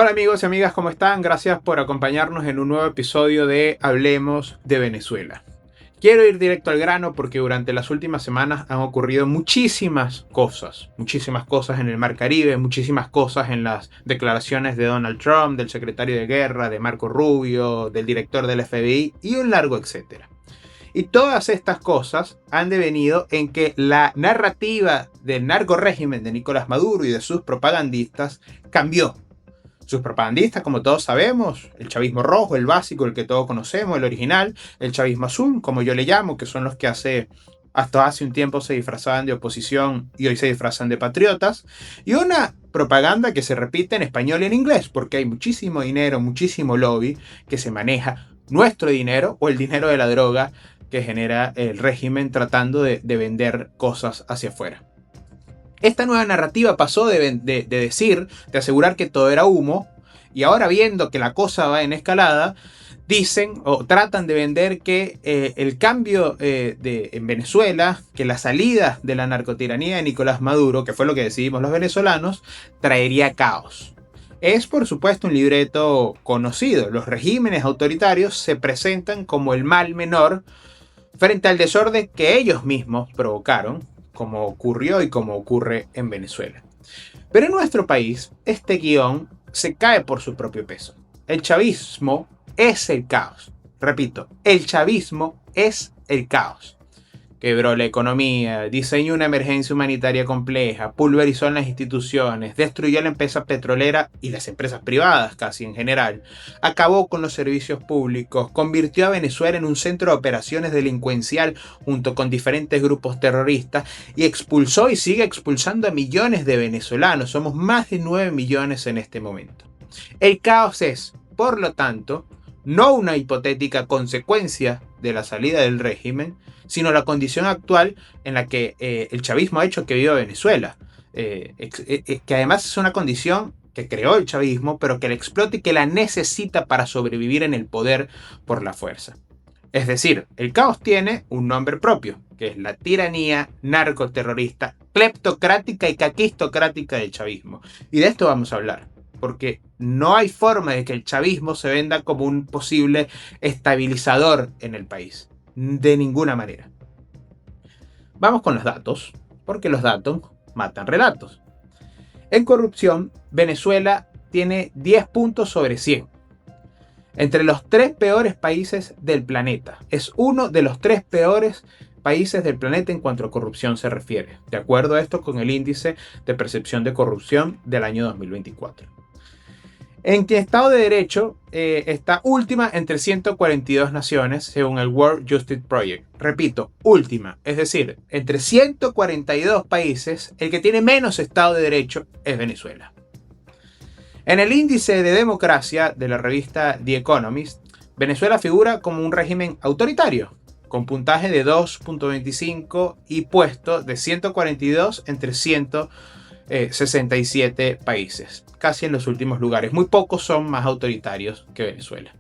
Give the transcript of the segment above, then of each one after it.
Hola amigos y amigas, ¿cómo están? Gracias por acompañarnos en un nuevo episodio de Hablemos de Venezuela. Quiero ir directo al grano porque durante las últimas semanas han ocurrido muchísimas cosas en el Mar Caribe, muchísimas cosas en las declaraciones de Donald Trump, del secretario de Guerra, de Marco Rubio, del director del FBI y un largo etcétera. Y todas estas cosas han devenido en que la narrativa del narcorrégimen de Nicolás Maduro y de sus propagandistas cambió. Sus propagandistas, como todos sabemos, el chavismo rojo, el básico, el que todos conocemos, el original, el chavismo azul, como yo le llamo, que son los que hasta hace un tiempo se disfrazaban de oposición y hoy se disfrazan de patriotas, y una propaganda que se repite en español y en inglés, porque hay muchísimo dinero, muchísimo lobby que se maneja nuestro dinero o el dinero de la droga que genera el régimen tratando de vender cosas hacia afuera. Esta nueva narrativa pasó de asegurar que todo era humo, y ahora viendo que la cosa va en escalada, dicen o tratan de vender que el cambio en Venezuela, que la salida de la narcotiranía de Nicolás Maduro, que fue lo que decidimos los venezolanos, traería caos. Es por supuesto un libreto conocido. Los regímenes autoritarios se presentan como el mal menor frente al desorden que ellos mismos provocaron, como ocurrió y como ocurre en Venezuela. Pero en nuestro país, este guión se cae por su propio peso. El chavismo es el caos. Repito, el chavismo es el caos. Quebró la economía, diseñó una emergencia humanitaria compleja, pulverizó en las instituciones, destruyó la empresa petrolera y las empresas privadas casi en general, acabó con los servicios públicos, convirtió a Venezuela en un centro de operaciones delincuencial junto con diferentes grupos terroristas y expulsó y sigue expulsando a millones de venezolanos. Somos más de 9 millones en este momento. El caos es, por lo tanto, no una hipotética consecuencia de la salida del régimen, sino la condición actual en la que el chavismo ha hecho que viva Venezuela, que además es una condición que creó el chavismo, pero que la explota y que la necesita para sobrevivir en el poder por la fuerza. Es decir, el caos tiene un nombre propio, que es la tiranía narcoterrorista, cleptocrática y caquistocrática del chavismo. Y de esto vamos a hablar, porque no hay forma de que el chavismo se venda como un posible estabilizador en el país. De ninguna manera. Vamos con los datos, porque los datos matan relatos. En corrupción, Venezuela tiene 10 puntos sobre 100. Entre los 3 peores países del planeta. Es uno de los 3 peores países del planeta en cuanto a corrupción se refiere. De acuerdo a esto con el índice de percepción de corrupción del año 2024. En que Estado de Derecho está última entre 142 naciones según el World Justice Project. Repito, última. Es decir, entre 142 países, el que tiene menos Estado de Derecho es Venezuela. En el índice de democracia de la revista The Economist, Venezuela figura como un régimen autoritario, con puntaje de 2.25 y puesto de 142 entre 167 países, casi en los últimos lugares. Muy pocos son más autoritarios que Venezuela.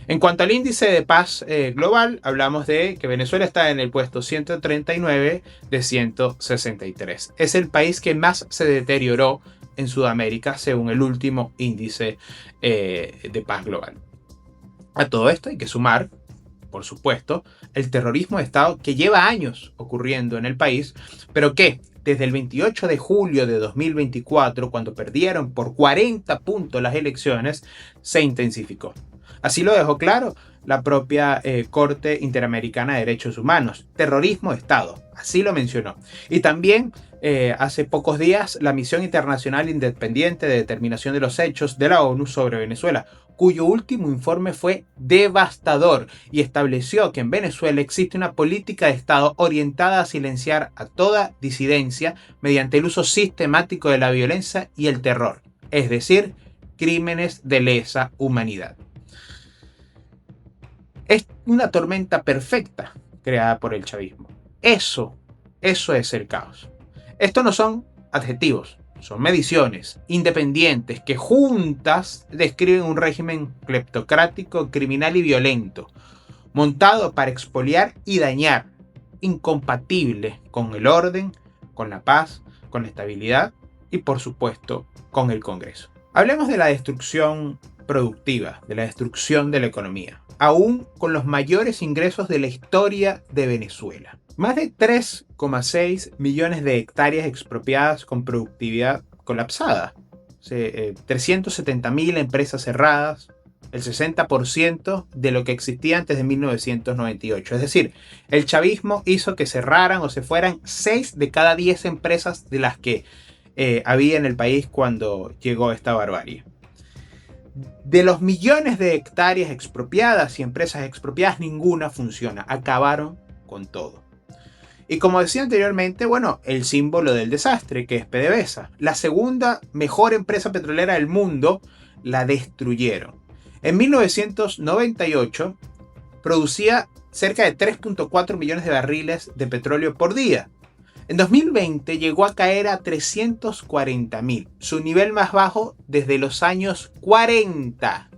En cuanto al índice de paz global, hablamos de que Venezuela está en el puesto 139 de 163. Es el país que más se deterioró en Sudamérica según el último índice de paz global. A todo esto hay que sumar, por supuesto, el terrorismo de Estado que lleva años ocurriendo en el país, pero que desde el 28 de julio de 2024, cuando perdieron por 40 puntos las elecciones, se intensificó. Así lo dejó claro la propia Corte Interamericana de Derechos Humanos. Terrorismo de Estado, así lo mencionó. Y también hace pocos días la Misión Internacional Independiente de Determinación de los Hechos de la ONU sobre Venezuela, cuyo último informe fue devastador y estableció que en Venezuela existe una política de Estado orientada a silenciar a toda disidencia mediante el uso sistemático de la violencia y el terror, es decir, crímenes de lesa humanidad. Es una tormenta perfecta creada por el chavismo. Eso es el caos. Estos no son adjetivos, son mediciones independientes que juntas describen un régimen cleptocrático, criminal y violento, montado para expoliar y dañar, incompatible con el orden, con la paz, con la estabilidad y por supuesto con el Congreso. Hablemos de la destrucción productiva, de la destrucción de la economía, aún con los mayores ingresos de la historia de Venezuela. Más de 3,6 millones de hectáreas expropiadas con productividad colapsada. 370.000 empresas cerradas, el 60% de lo que existía antes de 1998. Es decir, el chavismo hizo que cerraran o se fueran 6 de cada 10 empresas de las que había en el país cuando llegó esta barbarie. De los millones de hectáreas expropiadas y empresas expropiadas, ninguna funciona. Acabaron con todo. Y como decía anteriormente, bueno, el símbolo del desastre, que es PDVSA, la segunda mejor empresa petrolera del mundo, la destruyeron. En 1998 producía cerca de 3,4 millones de barriles de petróleo por día. En 2020 llegó a caer a 340.000, su nivel más bajo desde los años 40.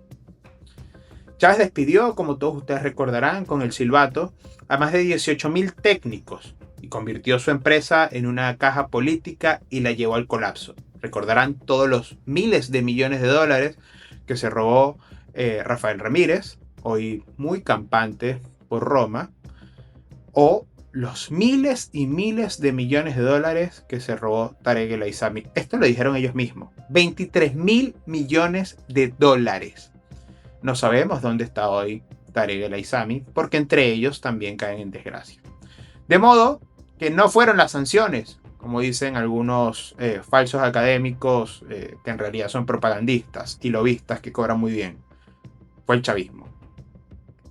Chávez despidió, como todos ustedes recordarán, con el silbato, a más de 18.000 técnicos y convirtió su empresa en una caja política y la llevó al colapso. Recordarán todos los miles de millones de dólares que se robó Rafael Ramírez, hoy muy campante por Roma, o los miles y miles de millones de dólares que se robó Tarek El Aissami. Esto lo dijeron ellos mismos. 23.000 millones de dólares. No sabemos dónde está hoy Tarek El Aissami, porque entre ellos también caen en desgracia. De modo que no fueron las sanciones, como dicen algunos falsos académicos que en realidad son propagandistas y lobistas que cobran muy bien. Fue el chavismo.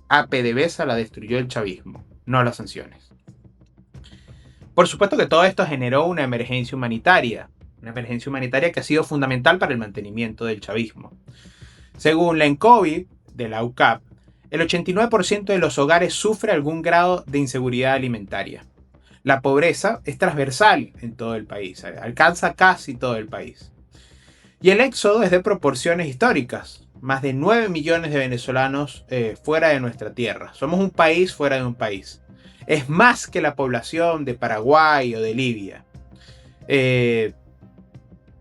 A PDVSA la destruyó el chavismo, no las sanciones. Por supuesto que todo esto generó una emergencia humanitaria que ha sido fundamental para el mantenimiento del chavismo. Según la ENCOVI de la UCAP, el 89% de los hogares sufre algún grado de inseguridad alimentaria. La pobreza es transversal en todo el país, alcanza casi todo el país. Y el éxodo es de proporciones históricas. Más de 9 millones de venezolanos fuera de nuestra tierra. Somos un país fuera de un país. Es más que la población de Paraguay o de Libia.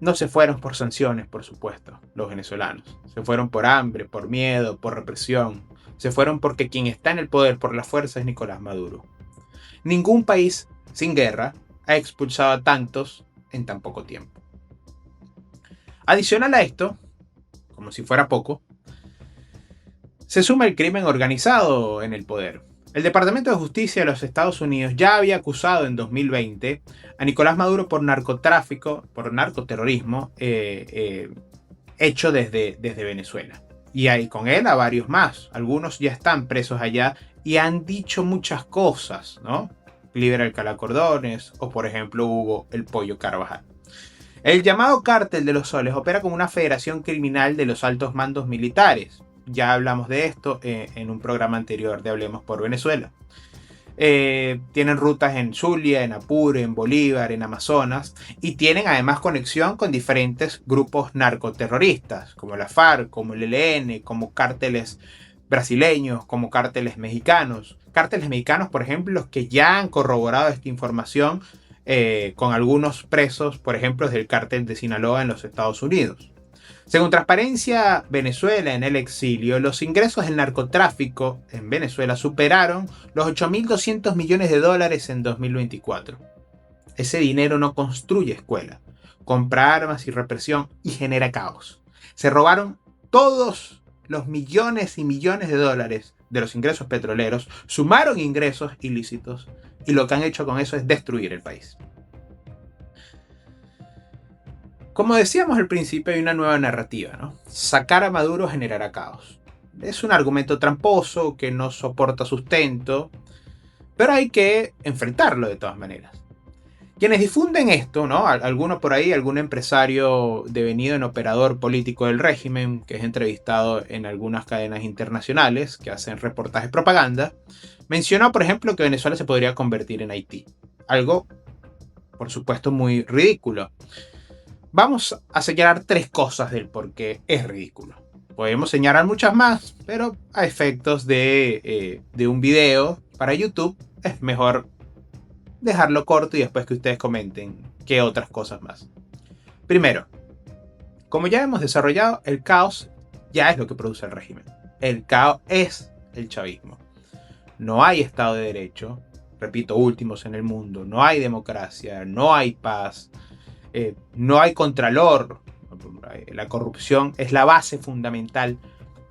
No se fueron por sanciones, por supuesto, los venezolanos. Se fueron por hambre, por miedo, por represión. Se fueron porque quien está en el poder por la fuerza es Nicolás Maduro. Ningún país sin guerra ha expulsado a tantos en tan poco tiempo. Adicional a esto, como si fuera poco, se suma el crimen organizado en el poder. El Departamento de Justicia de los Estados Unidos ya había acusado en 2020 a Nicolás Maduro por narcotráfico, por narcoterrorismo, hecho desde Venezuela. Y hay con él a varios más. Algunos ya están presos allá y han dicho muchas cosas, ¿no? Libera Alcalá Cordones o, por ejemplo, Hugo el Pollo Carvajal. El llamado Cártel de los Soles opera como una federación criminal de los altos mandos militares. Ya hablamos de esto en un programa anterior de Hablemos por Venezuela. Tienen rutas en Zulia, en Apure, en Bolívar, en Amazonas, y tienen además conexión con diferentes grupos narcoterroristas, como la FARC, como el ELN, como cárteles brasileños, como cárteles mexicanos. Cárteles mexicanos, por ejemplo, los que ya han corroborado esta información con algunos presos, por ejemplo, del cártel de Sinaloa en los Estados Unidos. Según Transparencia Venezuela en el exilio, los ingresos del narcotráfico en Venezuela superaron los 8.200 millones de dólares en 2024. Ese dinero no construye escuela, compra armas y represión y genera caos. Se robaron todos los millones y millones de dólares de los ingresos petroleros, sumaron ingresos ilícitos y lo que han hecho con eso es destruir el país. Como decíamos al principio, hay una nueva narrativa, ¿no? Sacar a Maduro generará caos. Es un argumento tramposo que no soporta sustento, pero hay que enfrentarlo de todas maneras. Quienes difunden esto, ¿no? Alguno por ahí, algún empresario devenido en operador político del régimen, que es entrevistado en algunas cadenas internacionales que hacen reportajes propaganda, mencionó, por ejemplo, que Venezuela se podría convertir en Haití. Algo, por supuesto, muy ridículo. Vamos a señalar 3 cosas del por qué es ridículo. Podemos señalar muchas más, pero a efectos de un video para YouTube es mejor dejarlo corto y después que ustedes comenten qué otras cosas más. Primero, Como ya hemos desarrollado, el caos ya es lo que produce el régimen. El caos es el chavismo. No hay Estado de Derecho, repito, últimos en el mundo, no hay democracia, no hay paz, no hay contralor. La corrupción es la base fundamental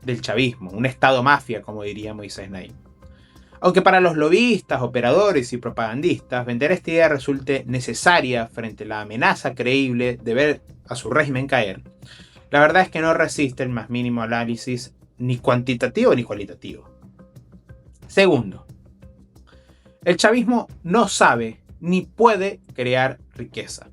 del chavismo, un Estado mafia, como diría Moisés Naim. Aunque para los lobistas, operadores y propagandistas vender esta idea resulte necesaria frente a la amenaza creíble de ver a su régimen caer, la verdad es que no resiste el más mínimo análisis ni cuantitativo ni cualitativo. Segundo, el chavismo no sabe ni puede crear riqueza.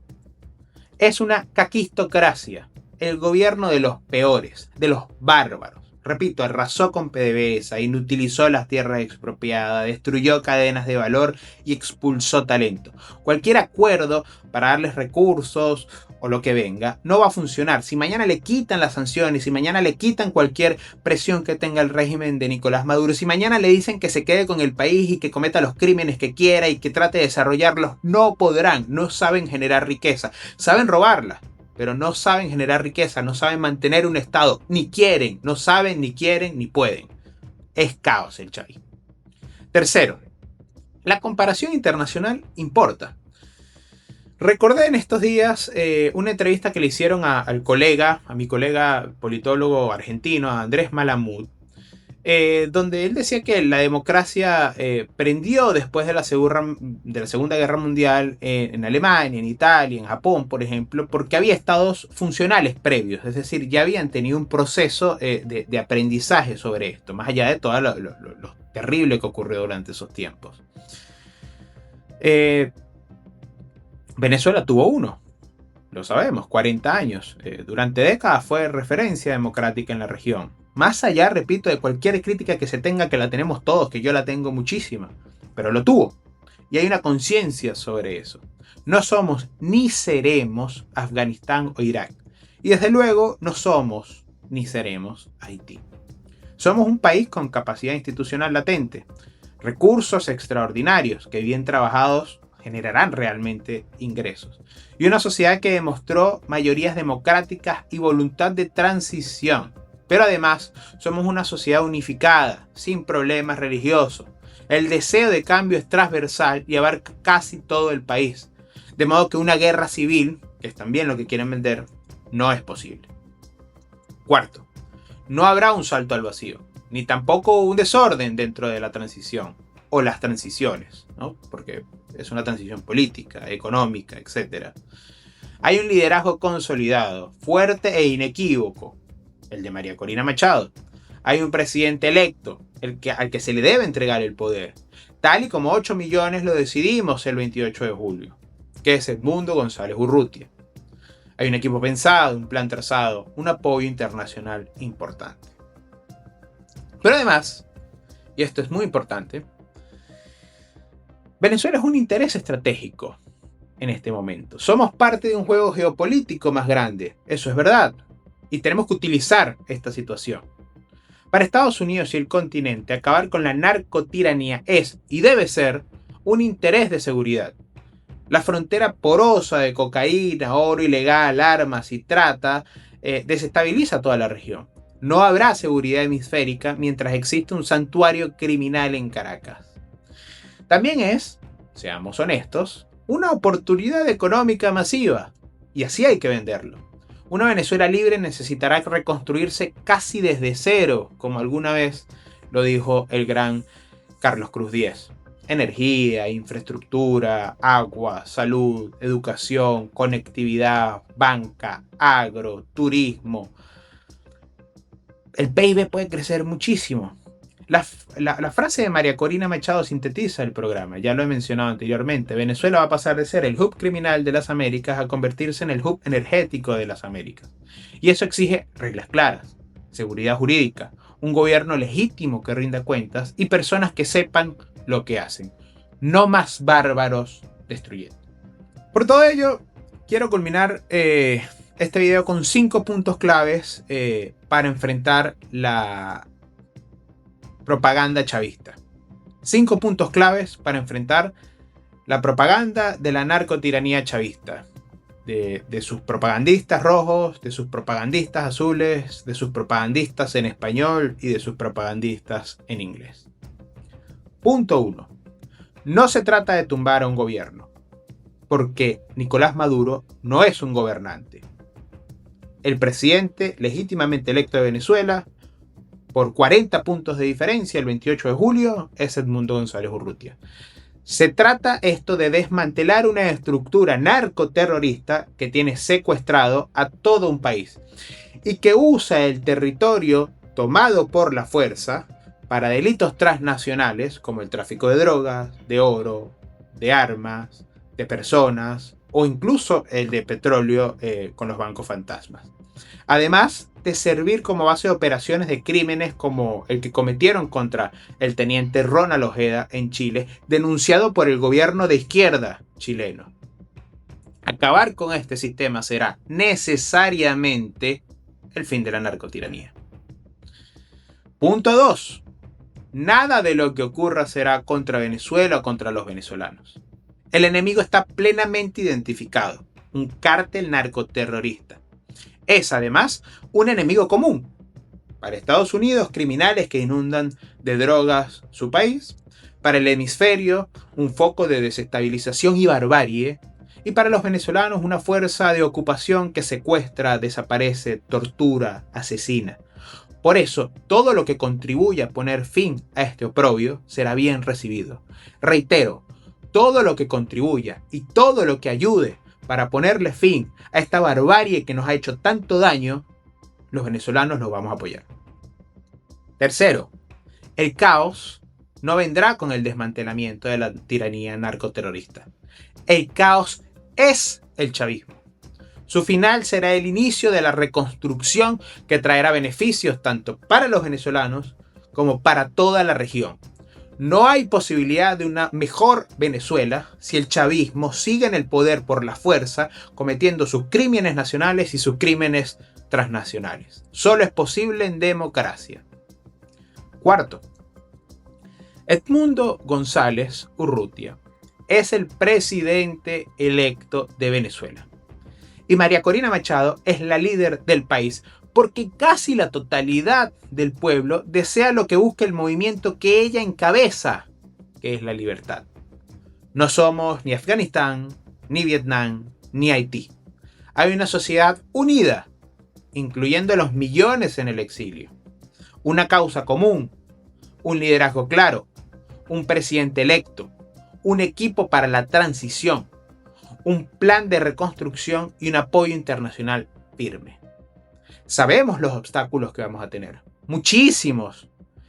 Es una caquistocracia, el gobierno de los peores, de los bárbaros. Repito, arrasó con PDVSA, inutilizó las tierras expropiadas, destruyó cadenas de valor y expulsó talento. Cualquier acuerdo para darles recursos o lo que venga no va a funcionar. Si mañana le quitan las sanciones, si mañana le quitan cualquier presión que tenga el régimen de Nicolás Maduro, si mañana le dicen que se quede con el país y que cometa los crímenes que quiera y que trate de desarrollarlos, no podrán, no saben generar riqueza, saben robarla, pero no saben generar riqueza, no saben mantener un Estado, ni quieren, no saben, ni quieren, ni pueden. Es caos el chavismo. Tercero, la comparación internacional importa. Recordé en estos días una entrevista que le hicieron a mi colega politólogo argentino, a Andrés Malamud, donde él decía que la democracia prendió después de la Segunda Guerra Mundial en Alemania, en Italia, en Japón, por ejemplo, porque había estados funcionales previos, es decir, ya habían tenido un proceso de aprendizaje sobre esto, más allá de todo lo terrible que ocurrió durante esos tiempos. Venezuela tuvo uno, lo sabemos, 40 años. Durante décadas fue referencia democrática en la región. Más allá, repito, de cualquier crítica que se tenga, que la tenemos todos, que yo la tengo muchísima, pero lo tuvo. Y hay una conciencia sobre eso. No somos ni seremos Afganistán o Irak. Y desde luego no somos ni seremos Haití. Somos un país con capacidad institucional latente, recursos extraordinarios que bien trabajados generarán realmente ingresos. Y una sociedad que demostró mayorías democráticas y voluntad de transición. Pero además somos una sociedad unificada, sin problemas religiosos. El deseo de cambio es transversal y abarca casi todo el país. De modo que una guerra civil, que es también lo que quieren vender, no es posible. Cuarto, no habrá un salto al vacío, ni tampoco un desorden dentro de la transición o las transiciones, ¿no? Porque es una transición política, económica, etc. Hay un liderazgo consolidado, fuerte e inequívoco, el de María Corina Machado. Hay un presidente electo, al que se le debe entregar el poder, tal y como 8 millones lo decidimos el 28 de julio, que es Edmundo González Urrutia. Hay un equipo pensado, un plan trazado, un apoyo internacional importante. Pero además, y esto es muy importante, Venezuela es un interés estratégico en este momento. Somos parte de un juego geopolítico más grande, eso es verdad, y tenemos que utilizar esta situación. Para Estados Unidos y el continente, acabar con la narcotiranía es y debe ser un interés de seguridad. La frontera porosa de cocaína, oro ilegal, armas y trata desestabiliza toda la región. No habrá seguridad hemisférica mientras existe un santuario criminal en Caracas. También es, seamos honestos, una oportunidad económica masiva, y así hay que venderlo. Una Venezuela libre necesitará reconstruirse casi desde cero, como alguna vez lo dijo el gran Carlos Cruz Diez. Energía, infraestructura, agua, salud, educación, conectividad, banca, agro, turismo. El PIB puede crecer muchísimo. La frase de María Corina Machado sintetiza el programa, ya lo he mencionado anteriormente. Venezuela va a pasar de ser el hub criminal de las Américas a convertirse en el hub energético de las Américas. Y eso exige reglas claras, seguridad jurídica, un gobierno legítimo que rinda cuentas y personas que sepan lo que hacen. No más bárbaros destruyendo. Por todo ello, quiero culminar este video con 5 puntos claves para enfrentar la propaganda chavista. 5 puntos claves para enfrentar la propaganda de la narcotiranía chavista. de sus propagandistas rojos, de sus propagandistas azules, de sus propagandistas en español y de sus propagandistas en inglés. Punto 1. No se trata de tumbar a un gobierno, porque Nicolás Maduro no es un gobernante. El presidente legítimamente electo de Venezuela, por 40 puntos de diferencia el 28 de julio, es Edmundo González Urrutia. Se trata esto de desmantelar una estructura narcoterrorista que tiene secuestrado a todo un país y que usa el territorio tomado por la fuerza para delitos transnacionales como el tráfico de drogas, de oro, de armas, de personas o incluso el de petróleo con los bancos fantasmas. Además de servir como base de operaciones de crímenes como el que cometieron contra el teniente Ronald Ojeda en Chile, denunciado por el gobierno de izquierda chileno. Acabar con este sistema será necesariamente el fin de la narcotiranía. Punto 2. Nada de lo que ocurra será contra Venezuela o contra los venezolanos. El enemigo está plenamente identificado, un cártel narcoterrorista. Es además un enemigo común. Para Estados Unidos, criminales que inundan de drogas su país. Para el hemisferio, un foco de desestabilización y barbarie. Y para los venezolanos, una fuerza de ocupación que secuestra, desaparece, tortura, asesina. Por eso, todo lo que contribuya a poner fin a este oprobio será bien recibido. Reitero, todo lo que contribuya y todo lo que ayude para ponerle fin a esta barbarie que nos ha hecho tanto daño, los venezolanos lo vamos a apoyar. Tercero, el caos no vendrá con el desmantelamiento de la tiranía narcoterrorista. El caos es el chavismo. Su final será el inicio de la reconstrucción que traerá beneficios tanto para los venezolanos como para toda la región. No hay posibilidad de una mejor Venezuela si el chavismo sigue en el poder por la fuerza, cometiendo sus crímenes nacionales y sus crímenes transnacionales. Solo es posible en democracia. Cuarto, Edmundo González Urrutia es el presidente electo de Venezuela. Y María Corina Machado es la líder del país porque casi la totalidad del pueblo desea lo que busca el movimiento que ella encabeza, que es la libertad. No somos ni Afganistán, ni Vietnam, ni Haití. Hay una sociedad unida, incluyendo a los millones en el exilio. Una causa común, un liderazgo claro, un presidente electo, un equipo para la transición, un plan de reconstrucción y un apoyo internacional firme. Sabemos los obstáculos que vamos a tener, muchísimos,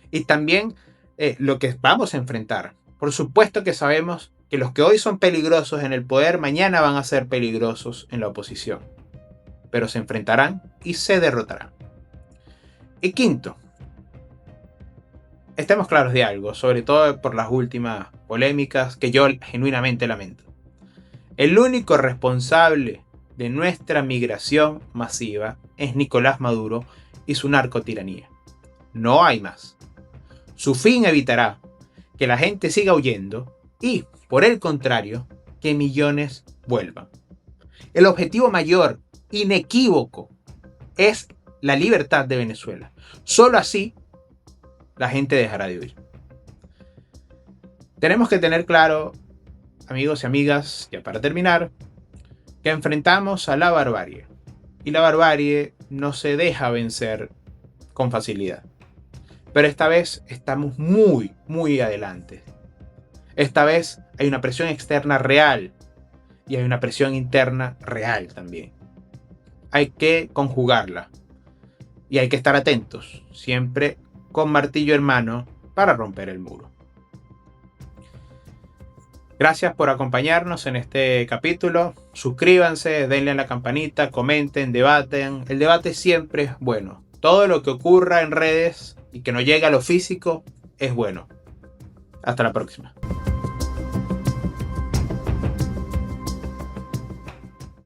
y también lo que vamos a enfrentar. Por supuesto que sabemos que los que hoy son peligrosos en el poder, mañana van a ser peligrosos en la oposición, pero se enfrentarán y se derrotarán. Y quinto, estemos claros de algo, sobre todo por las últimas polémicas que yo genuinamente lamento. El único responsable de nuestra migración masiva es Nicolás Maduro y su narcotiranía. No hay más. Su fin evitará que la gente siga huyendo y, por el contrario, que millones vuelvan. El objetivo mayor, inequívoco, es la libertad de Venezuela. Solo así la gente dejará de huir. Tenemos que tener claro, amigos y amigas, ya para terminar, que enfrentamos a la barbarie. Y la barbarie no se deja vencer con facilidad. Pero esta vez estamos muy, muy adelante. Esta vez hay una presión externa real y hay una presión interna real también. Hay que conjugarla y hay que estar atentos, siempre con martillo en mano para romper el muro. Gracias por acompañarnos en este capítulo. Suscríbanse, denle a la campanita, comenten, debaten. El debate siempre es bueno. Todo lo que ocurra en redes y que no llegue a lo físico es bueno. Hasta la próxima.